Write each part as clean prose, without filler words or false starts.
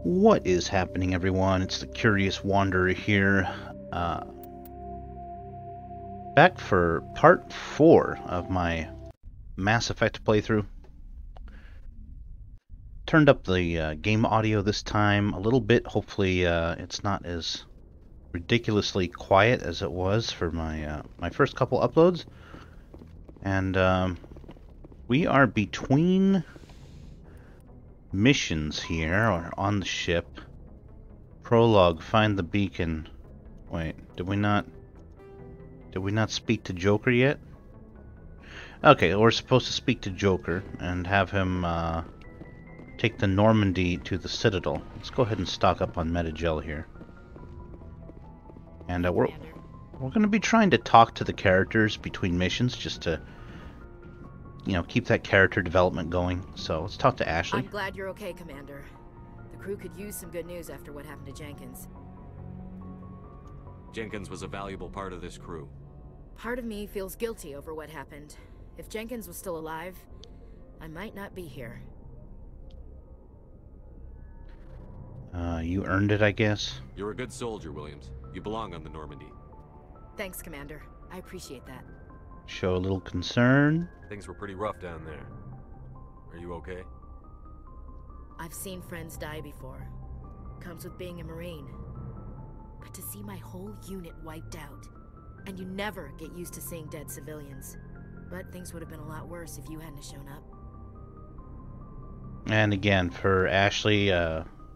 What is happening, everyone? It's the Curious Wanderer here. Back for part 4 of my Mass Effect playthrough. Turned up the game audio this time a little bit. Hopefully it's not as ridiculously quiet as it was for my my first couple uploads. And we are between missions here, or on the ship. Prologue, find the beacon. Wait, did we not speak to Joker yet? Okay, we're supposed to speak to Joker and have him take the Normandy to the Citadel. Let's go ahead and stock up on Metagel here. And we're going to be trying to talk to the characters between missions, just to, you know, keep that character development going. So let's talk to Ashley. I'm glad you're okay, Commander. The crew could use some good news after what happened to Jenkins. Jenkins was a valuable part of this crew. Part of me feels guilty over what happened. If Jenkins was still alive, I might not be here. You earned it, I guess. You're a good soldier, Williams. You belong on the Normandy. Thanks, Commander. I appreciate that. Show a little concern. Things were pretty rough down there. Are you okay? I've seen friends die before. Comes with being a Marine. But to see my whole unit wiped out, and you never get used to seeing dead civilians. But things would have been a lot worse if you hadn't shown up. And again, for Ashley,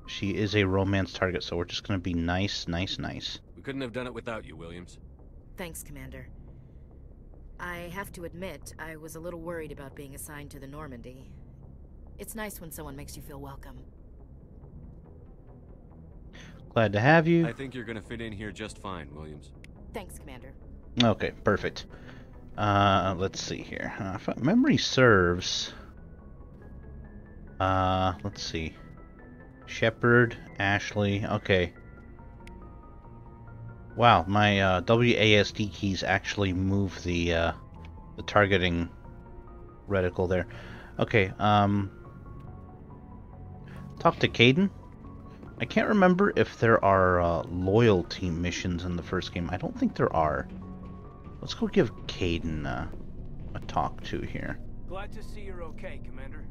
she is a romance target, so we're just going to be nice. We couldn't have done it without you, Williams. Thanks, Commander. I have to admit, I was a little worried about being assigned to the Normandy. It's nice when someone makes you feel welcome. Glad to have you. I think you're gonna fit in here just fine, Williams. Thanks, Commander. Okay, perfect. Let's see here. If memory serves, let's see. Shepard, Ashley, okay. Wow, my WASD keys actually move the targeting reticle there. Okay, talk to Kaidan. I can't remember if there are loyalty missions in the first game. I don't think there are. Let's go give Kaidan a talk to here. Glad to see you're okay, Commander.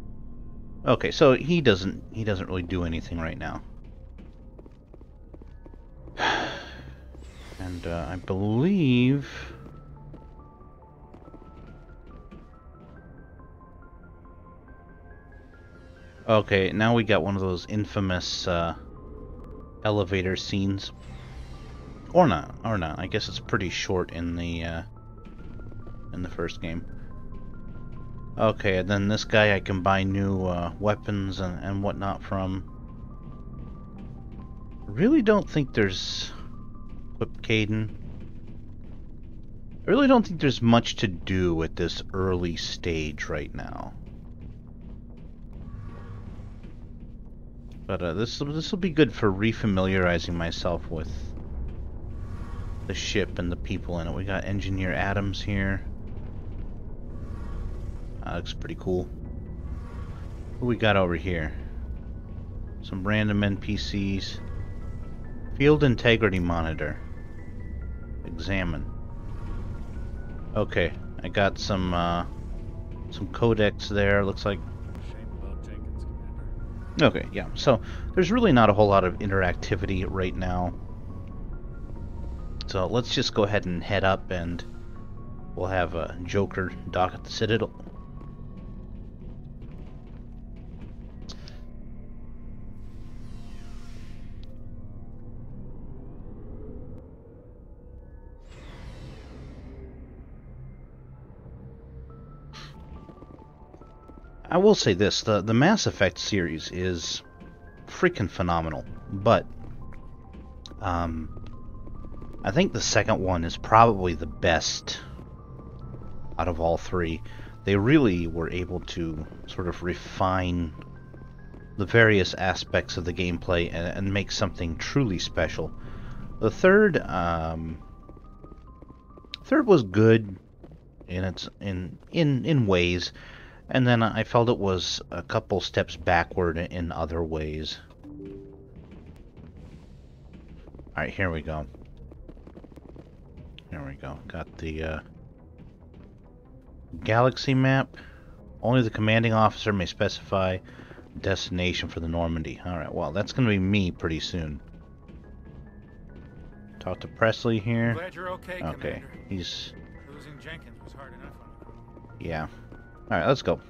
Okay, so he doesn't really do anything right now. And I believe okay, now we got one of those infamous elevator scenes. Or not. I guess it's pretty short in the first game. Okay, and then this guy I can buy new weapons and whatnot from. Really don't think there's equip Kaidan. I really don't think there's much to do at this early stage right now. But this will be good for refamiliarizing myself with the ship and the people in it. We got Engineer Adams here. That looks pretty cool. Who we got over here? Some random NPCs. Field Integrity Monitor. Examine. Okay, I got some codex there. Looks like. Shame about Jenkins, Commander. Okay, yeah. So there's really not a whole lot of interactivity right now. So let's just go ahead and head up, and we'll have a Joker dock at the Citadel. I will say this, the Mass Effect series is freaking phenomenal, but I think the second one is probably the best out of all three. They really were able to sort of refine the various aspects of the gameplay and make something truly special. The third was good in ways, and then I felt it was a couple steps backward in other ways. Alright, here we go. There we go. Got the galaxy map. Only the commanding officer may specify destination for the Normandy. Alright, well, that's going to be me pretty soon. Talk to Presley here. Glad you're okay, Okay, Commander. he's... Losing Jenkins was hard enough on the crew. yeah. Alright, let's go.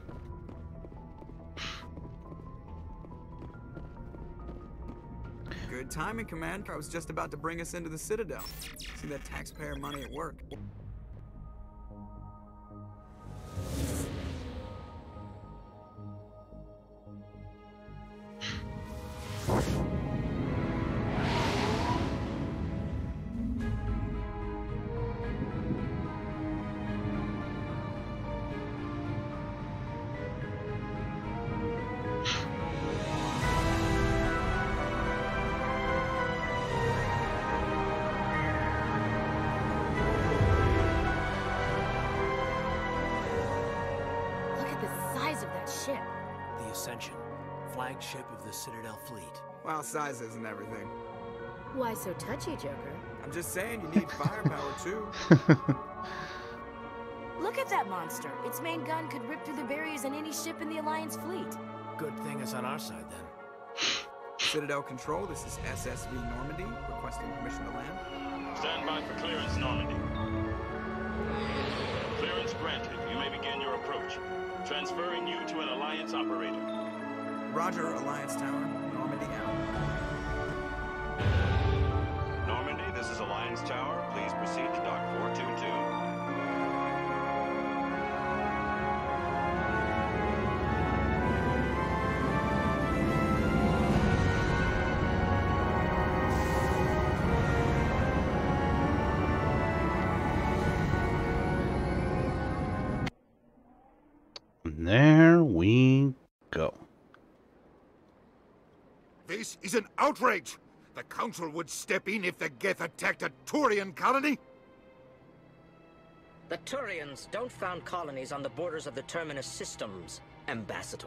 Good timing, Commander. I was just about to bring us into the Citadel. See that taxpayer money at work. Look at the size of that ship. The Ascension, flagship of the Citadel fleet. Well, size isn't everything. Why so touchy, Joker? I'm just saying you need firepower, too. Look at that monster. Its main gun could rip through the barriers in any ship in the Alliance fleet. Good thing it's on our side, then. Citadel Control, this is SSV Normandy, requesting permission to land. Stand by for clearance, Normandy. Clearance granted. You may begin your approach. Transferring you to an Alliance operator. Roger, Alliance Tower, Normandy out. Normandy, this is Alliance Tower. Please proceed to Dock 422. There we go. This is an outrage! The Council would step in if the Geth attacked a Turian colony? The Turians don't found colonies on the borders of the Terminus systems, Ambassador.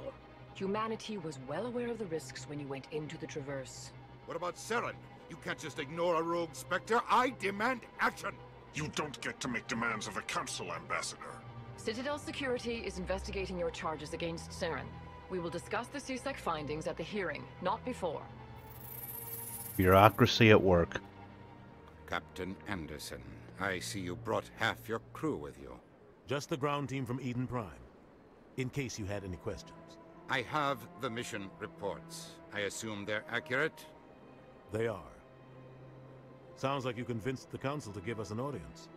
Humanity was well aware of the risks when you went into the Traverse. What about Saren? You can't just ignore a rogue Spectre. I demand action! You don't get to make demands of the Council, Ambassador. Citadel Security is investigating your charges against Saren. We will discuss the CSEC findings at the hearing, not before. Bureaucracy at work. Captain Anderson, I see you brought half your crew with you. Just the ground team from Eden Prime, in case you had any questions. I have the mission reports. I assume they're accurate? They are. Sounds like you convinced the Council to give us an audience.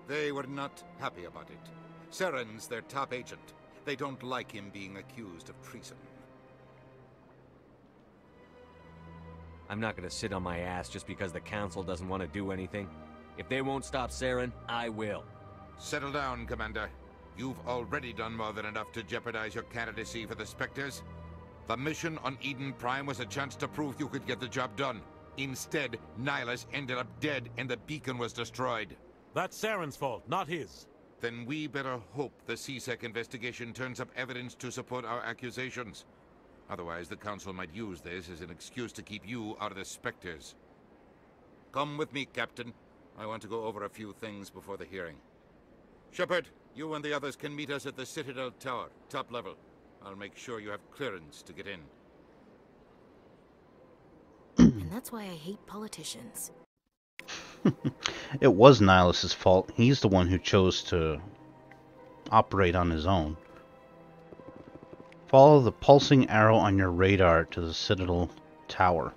They were not happy about it. Saren's their top agent. They don't like him being accused of treason. I'm not gonna sit on my ass just because the Council doesn't want to do anything. If they won't stop Saren, I will. Settle down, Commander. You've already done more than enough to jeopardize your candidacy for the Spectres. The mission on Eden Prime was a chance to prove you could get the job done. Instead, Nihilus ended up dead and the beacon was destroyed. That's Saren's fault, not his. Then we better hope the CSEC investigation turns up evidence to support our accusations. Otherwise, the Council might use this as an excuse to keep you out of the Spectres. Come with me, Captain. I want to go over a few things before the hearing. Shepard, you and the others can meet us at the Citadel Tower, top level. I'll make sure you have clearance to get in. And that's why I hate politicians. It was Nihilus's fault. He's the one who chose to operate on his own. Follow the pulsing arrow on your radar to the Citadel Tower.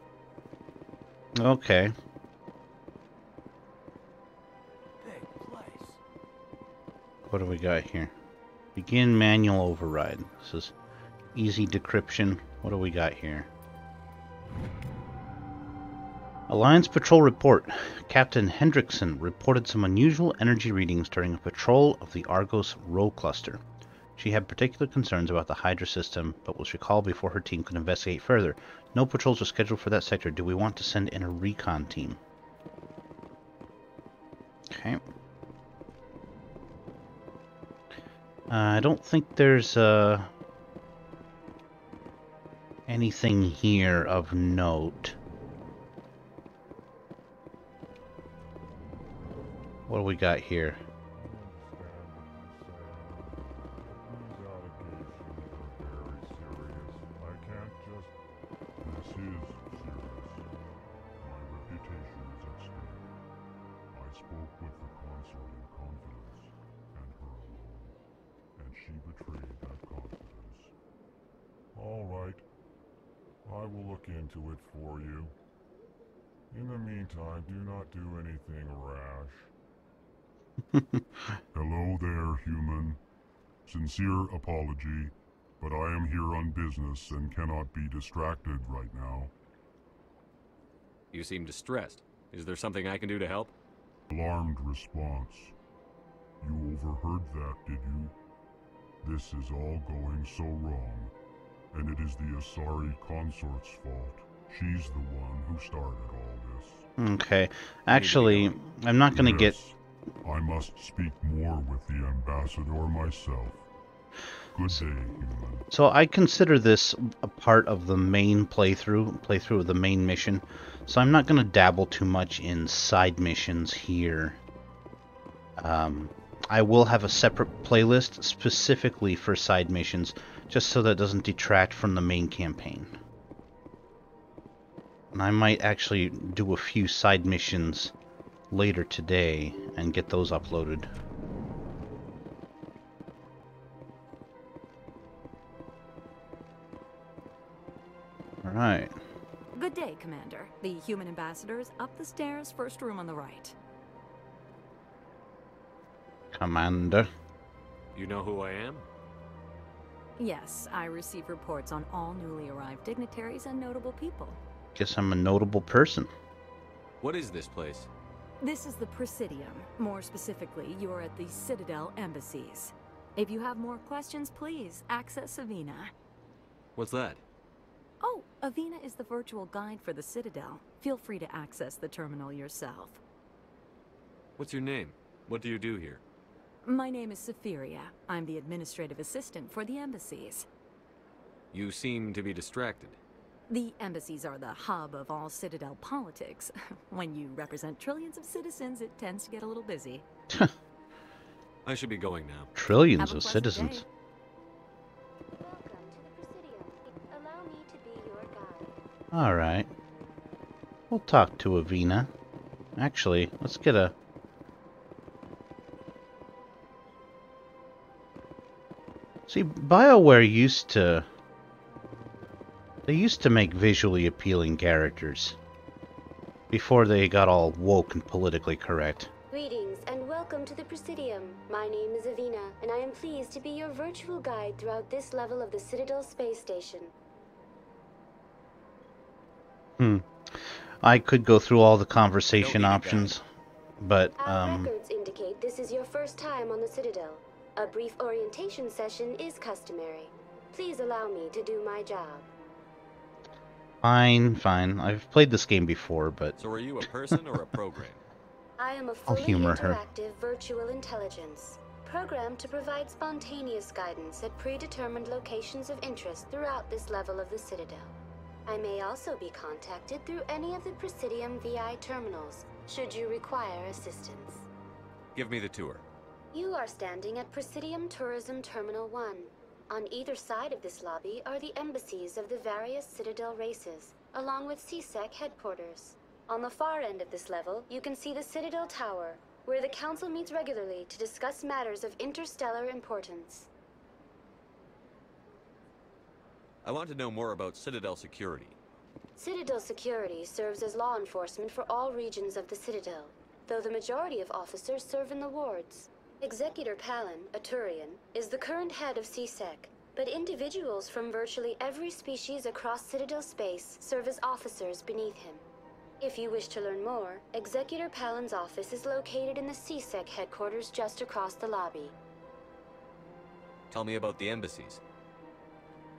Okay. Big place. What do we got here? Begin manual override. This is easy decryption. What do we got here? Alliance Patrol Report. Captain Hendrickson reported some unusual energy readings during a patrol of the Argos Rho cluster. She had particular concerns about the Hydra system, but was recalled before her team could investigate further. No patrols are scheduled for that sector. Do we want to send in a recon team? Okay. I don't think there's anything here of note. What do we got here? Into it for you. In the meantime, do not do anything rash. Hello there, human. Sincere apology, but I am here on business and cannot be distracted right now. You seem distressed. Is there something I can do to help? Alarmed response. You overheard that, did you? This is all going so wrong. And it is the Asari consort's fault. She's the one who started all this. Okay. Actually, I'm not going to get... I must speak more with the ambassador myself. Good day, human. So I consider this a part of the main playthrough of the main mission. So I'm not going to dabble too much in side missions here. I will have a separate playlist specifically for side missions, just so that doesn't detract from the main campaign. And I might actually do a few side missions later today and get those uploaded. Alright. Good day, Commander. The human ambassador is up the stairs, first room on the right. Commander. You know who I am? Yes, I receive reports on all newly arrived dignitaries and notable people. Guess I'm a notable person. What is this place? This is the Presidium. More specifically, you are at the Citadel embassies. If you have more questions, please access Avina. What's that? Oh, Avina is the virtual guide for the Citadel. Feel free to access the terminal yourself. What's your name? What do you do here? My name is Safiria. I'm the administrative assistant for the embassies. You seem to be distracted. The embassies are the hub of all Citadel politics. When you represent trillions of citizens, it tends to get a little busy. I should be going now. Trillions of citizens. Alright. We'll talk to Avina. Actually, let's get a... See, BioWare used to... They used to make visually appealing characters. Before they got all woke and politically correct. Greetings and welcome to the Presidium. My name is Avina, and I am pleased to be your virtual guide throughout this level of the Citadel space station. I could go through all the conversation options, but, Our records indicate this is your first time on the Citadel. A brief orientation session is customary. Please allow me to do my job. Fine. I've played this game before, but... So are you a person or a program? I am a I'll fully humor her. interactive virtual intelligence, programmed to provide spontaneous guidance at predetermined locations of interest throughout this level of the Citadel. I may also be contacted through any of the Presidium VI terminals, should you require assistance. Give me the tour. You are standing at Presidium Tourism Terminal 1. On either side of this lobby are the embassies of the various Citadel races, along with CSEC headquarters. On the far end of this level, you can see the Citadel Tower, where the Council meets regularly to discuss matters of interstellar importance. I want to know more about Citadel security. Citadel security serves as law enforcement for all regions of the Citadel, though the majority of officers serve in the wards. Executor Palin, a Turian, is the current head of CSEC, but individuals from virtually every species across Citadel space serve as officers beneath him. If you wish to learn more, Executor Palin's office is located in the CSEC headquarters just across the lobby. Tell me about the embassies.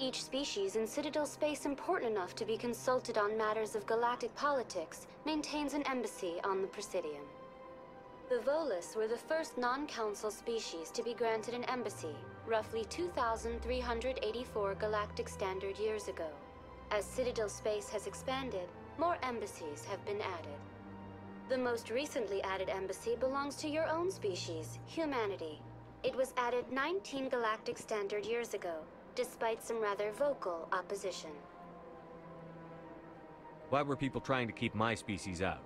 Each species in Citadel space important enough to be consulted on matters of galactic politics maintains an embassy on the Presidium. The Volus were the first non-council species to be granted an embassy, roughly 2,384 galactic standard years ago. As Citadel space has expanded, more embassies have been added. The most recently added embassy belongs to your own species, humanity. It was added 19 galactic standard years ago, despite some rather vocal opposition. Why were people trying to keep my species out?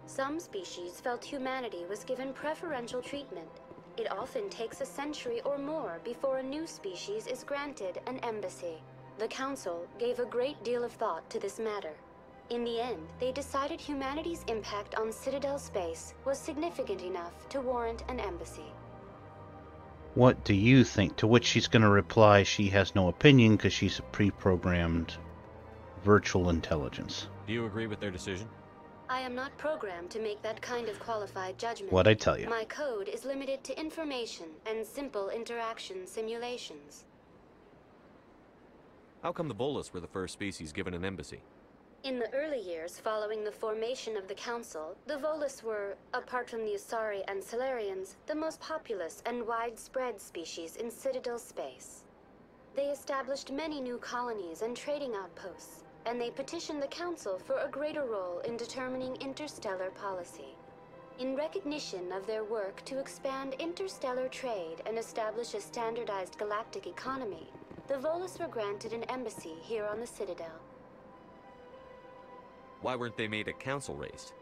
Some species felt humanity was given preferential treatment. It often takes a century or more before a new species is granted an embassy. The Council gave a great deal of thought to this matter. In the end, they decided humanity's impact on Citadel space was significant enough to warrant an embassy. What do you think? To which she's going to reply she has no opinion because she's a pre-programmed virtual intelligence. Do you agree with their decision? I am not programmed to make that kind of qualified judgment. What'd I tell you? My code is limited to information and simple interaction simulations. How come the Volus were the first species given an embassy? In the early years following the formation of the Council, the Volus were, apart from the Asari and Salarians, the most populous and widespread species in Citadel space. They established many new colonies and trading outposts, and they petitioned the Council for a greater role in determining interstellar policy. In recognition of their work to expand interstellar trade and establish a standardized galactic economy, the Volus were granted an embassy here on the Citadel. Why weren't they made a council race?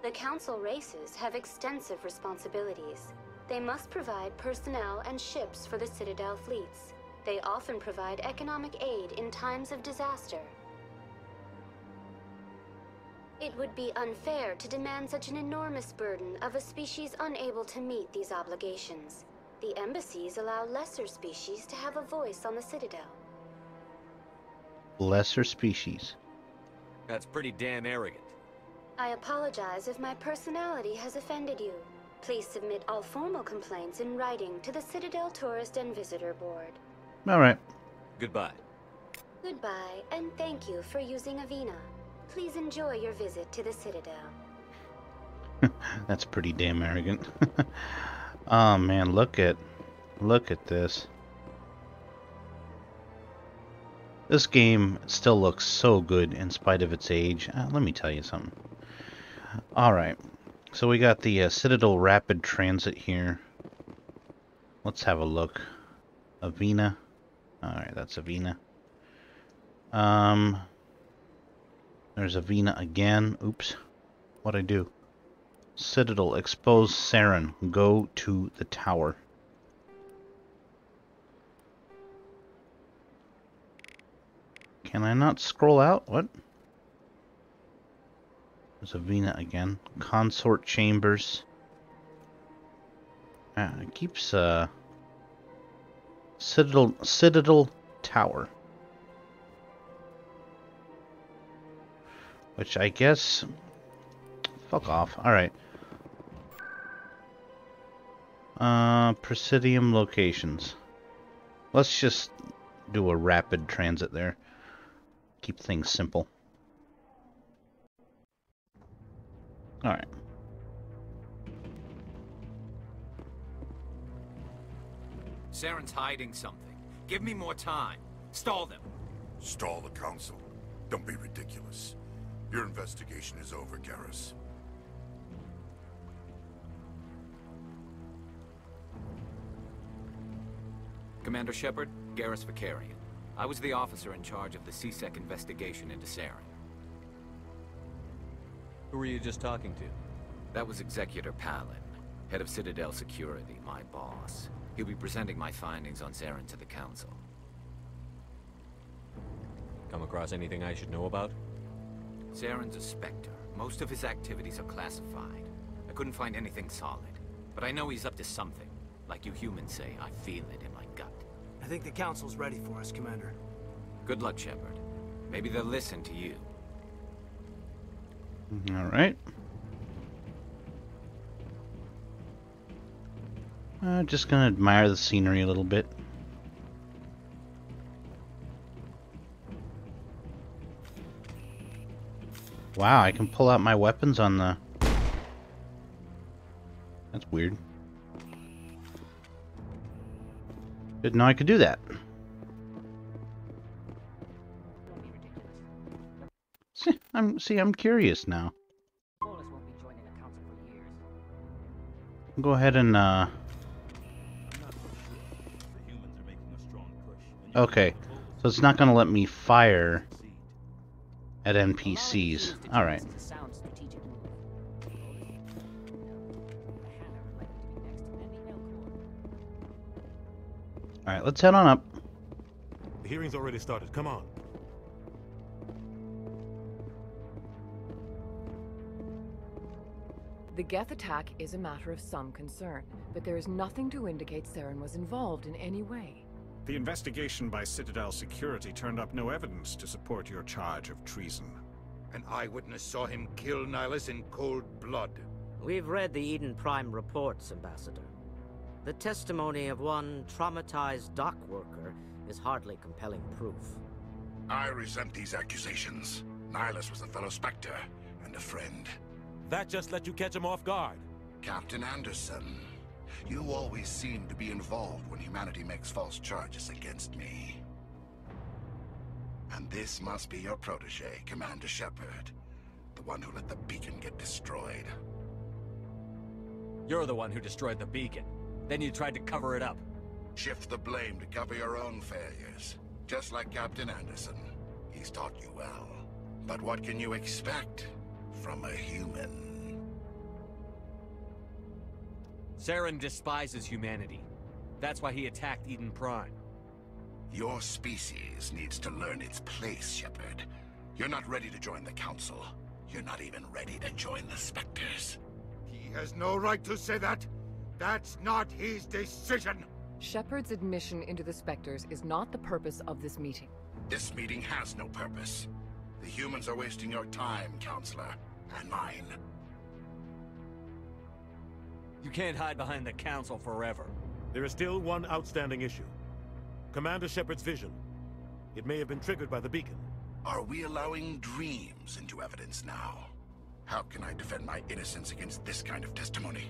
The Council races have extensive responsibilities. They must provide personnel and ships for the Citadel fleets. They often provide economic aid in times of disaster. It would be unfair to demand such an enormous burden of a species unable to meet these obligations. The embassies allow lesser species to have a voice on the Citadel. Lesser species? That's pretty damn arrogant. I apologize if my personality has offended you. Please submit all formal complaints in writing to the Citadel Tourist and Visitor Board. Alright. Goodbye. Goodbye, and thank you for using Avina. Please enjoy your visit to the Citadel. That's pretty damn arrogant. Oh man, look at this. This game still looks so good in spite of its age. Let me tell you something. Alright, so we got the Citadel Rapid Transit here. Let's have a look. Avina. Alright, that's Avina. There's Avina again. Oops. What'd I do? Citadel, expose Saren. Go to the tower. Can I not scroll out? What? There's Avina again. Consort chambers. It keeps Citadel Tower. Which I guess... Fuck off. Alright. Presidium locations. Let's just do a rapid transit there. Keep things simple. Alright. Saren's hiding something. Give me more time. Stall them. Stall the Council? Don't be ridiculous. Your investigation is over, Garrus. Commander Shepard, Garrus Vakarian. I was the officer in charge of the C-Sec investigation into Saren. Who were you just talking to? That was Executor Palin, head of Citadel Security, my boss. He'll be presenting my findings on Saren to the Council. Come across anything I should know about? Saren's a Spectre. Most of his activities are classified. I couldn't find anything solid. But I know he's up to something. Like you humans say, I feel it in my gut. I think the Council's ready for us, Commander. Good luck, Shepard. Maybe they'll listen to you. Alright. Just gonna admire the scenery a little bit. Wow, I can pull out my weapons on the... That's weird. Didn't know I could do that. I'm curious now. Go ahead and okay, so it's not gonna let me fire at NPCs. All right. All right, let's head on up. The hearing's already started. Come on. The Geth attack is a matter of some concern, but there is nothing to indicate Saren was involved in any way. The investigation by Citadel Security turned up no evidence to support your charge of treason. An eyewitness saw him kill Nihilus in cold blood. We've read the Eden Prime reports, Ambassador. The testimony of one traumatized dock worker is hardly compelling proof. I resent these accusations. Nihilus was a fellow Spectre and a friend. That just let you catch him off guard. Captain Anderson, you always seem to be involved when humanity makes false charges against me. And this must be your protege, Commander Shepard. The one who let the beacon get destroyed. You're the one who destroyed the beacon. Then you tried to cover it up. Shift the blame to cover your own failures. Just like Captain Anderson. He's taught you well. But what can you expect from a human? Saren despises humanity. That's why he attacked Eden Prime. Your species needs to learn its place, Shepard. You're not ready to join the Council. You're not even ready to join the Spectres. He has no right to say that. That's not his decision. Shepard's admission into the Spectres is not the purpose of this meeting. This meeting has no purpose. The humans are wasting your time, Counselor, and mine. You can't hide behind the Council forever. There is still one outstanding issue. Commander Shepard's vision. It may have been triggered by the beacon. Are we allowing dreams into evidence now? How can I defend my innocence against this kind of testimony?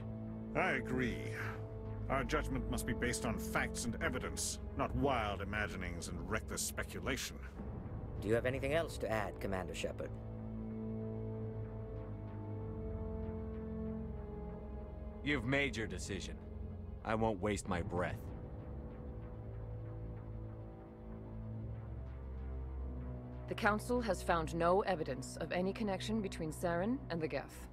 I agree. Our judgment must be based on facts and evidence, not wild imaginings and reckless speculation. Do you have anything else to add, Commander Shepard? You've made your decision. I won't waste my breath. The Council has found no evidence of any connection between Saren and the Geth.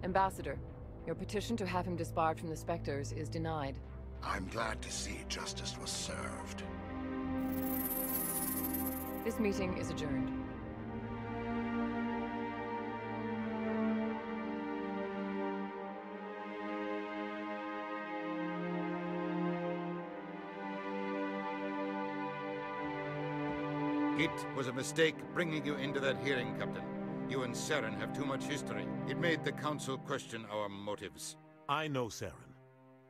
Ambassador, your petition to have him disbarred from the Spectres is denied. I'm glad to see justice was served. This meeting is adjourned. It was a mistake bringing you into that hearing, Captain. You and Saren have too much history. It made the Council question our motives. I know Saren.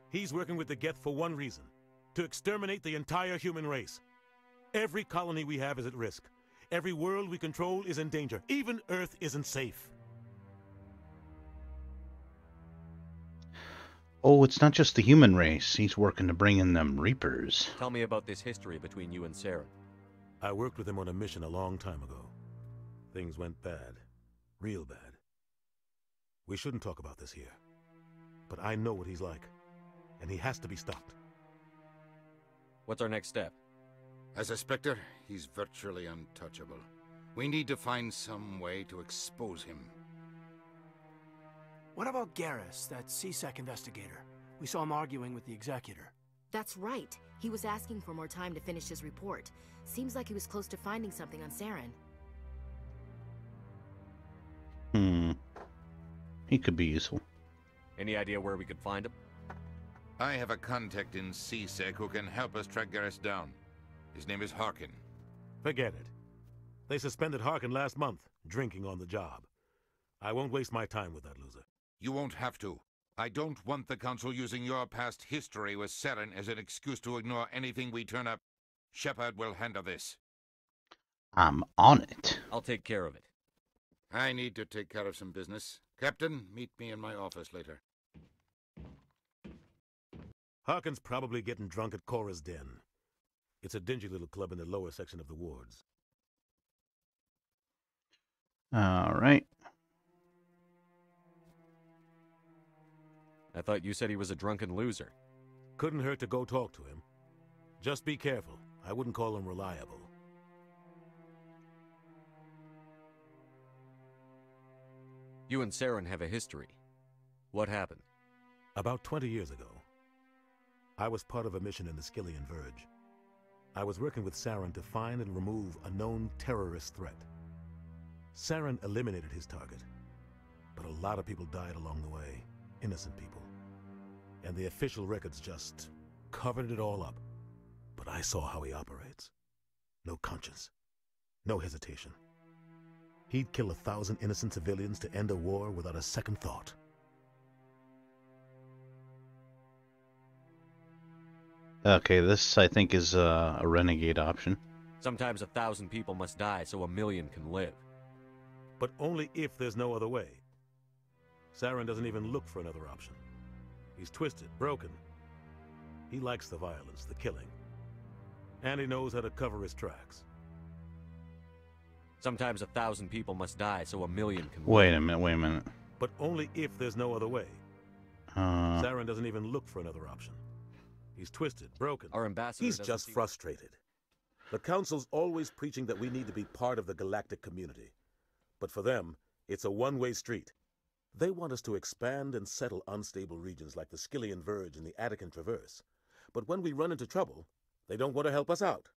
He's working with the Geth for one reason. To exterminate the entire human race. Every colony we have is at risk. Every world we control is in danger. Even Earth isn't safe. Oh, it's not just the human race. He's working to bring in them Reapers. Tell me about this history between you and Saren. I worked with him on a mission a long time ago. Things went bad. Real bad. We shouldn't talk about this here. But I know what he's like. And he has to be stopped. What's our next step? As a Spectre, he's virtually untouchable. We need to find some way to expose him. What about Garrus, that CSEC investigator? We saw him arguing with the Executor. That's right. He was asking for more time to finish his report. Seems like he was close to finding something on Saren. He could be useful. Any idea where we could find him? I have a contact in CSEC who can help us track Garrus down. His name is Harkin. Forget it. They suspended Harkin last month, drinking on the job. I won't waste my time with that loser. You won't have to. I don't want the Council using your past history with Saren as an excuse to ignore anything we turn up. Shepard will handle this. I'm on it. I'll take care of it. I need to take care of some business. Captain, meet me in my office later. Harkin's probably getting drunk at Cora's Den. It's a dingy little club in the lower section of the wards. All right. I thought you said he was a drunken loser. Couldn't hurt to go talk to him. Just be careful. I wouldn't call him reliable. You and Saren have a history. What happened? About 20 years ago, I was part of a mission in the Skillian Verge. I was working with Saren to find and remove a known terrorist threat. Saren eliminated his target, but a lot of people died along the way, innocent people. And the official records just covered it all up. But I saw how he operates. No conscience, no hesitation. He'd kill 1,000 innocent civilians to end a war without a second thought. Okay, this I think is a renegade option. Sometimes 1,000 people must die so 1,000,000 can live. But only if there's no other way. Saren doesn't even look for another option. He's twisted, broken. He likes the violence, the killing. And he knows how to cover his tracks. Sometimes 1,000 people must die so 1,000,000 can live. Wait a minute. But only if there's no other way. Saren doesn't even look for another option. He's twisted, broken. Our ambassador He's just frustrated. The Council's always preaching that we need to be part of the galactic community. But for them, it's a one-way street. They want us to expand and settle unstable regions like the Skillian Verge and the Attican Traverse. But when we run into trouble, they don't want to help us out.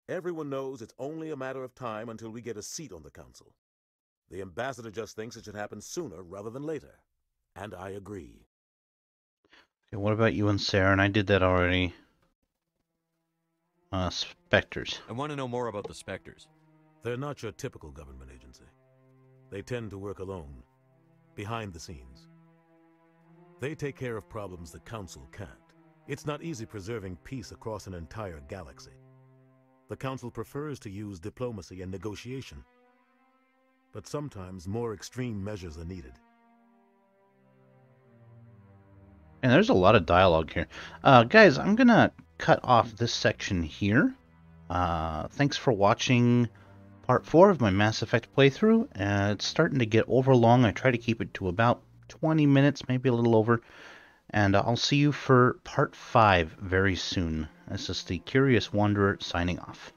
Everyone knows it's only a matter of time until we get a seat on the Council. The ambassador just thinks it should happen sooner rather than later. And I agree. Okay, what about you and Saren? I did that already. Spectres. I want to know more about the Spectres. They're not your typical government agency. They tend to work alone, behind the scenes. They take care of problems the Council can't. It's not easy preserving peace across an entire galaxy. The Council prefers to use diplomacy and negotiation. But sometimes more extreme measures are needed. And there's a lot of dialogue here. Guys, I'm going to cut off this section here. Thanks for watching part 4 of my Mass Effect playthrough. It's starting to get overlong. I try to keep it to about 20 minutes, maybe a little over. And I'll see you for part 5 very soon. This is the Curious Wanderer signing off.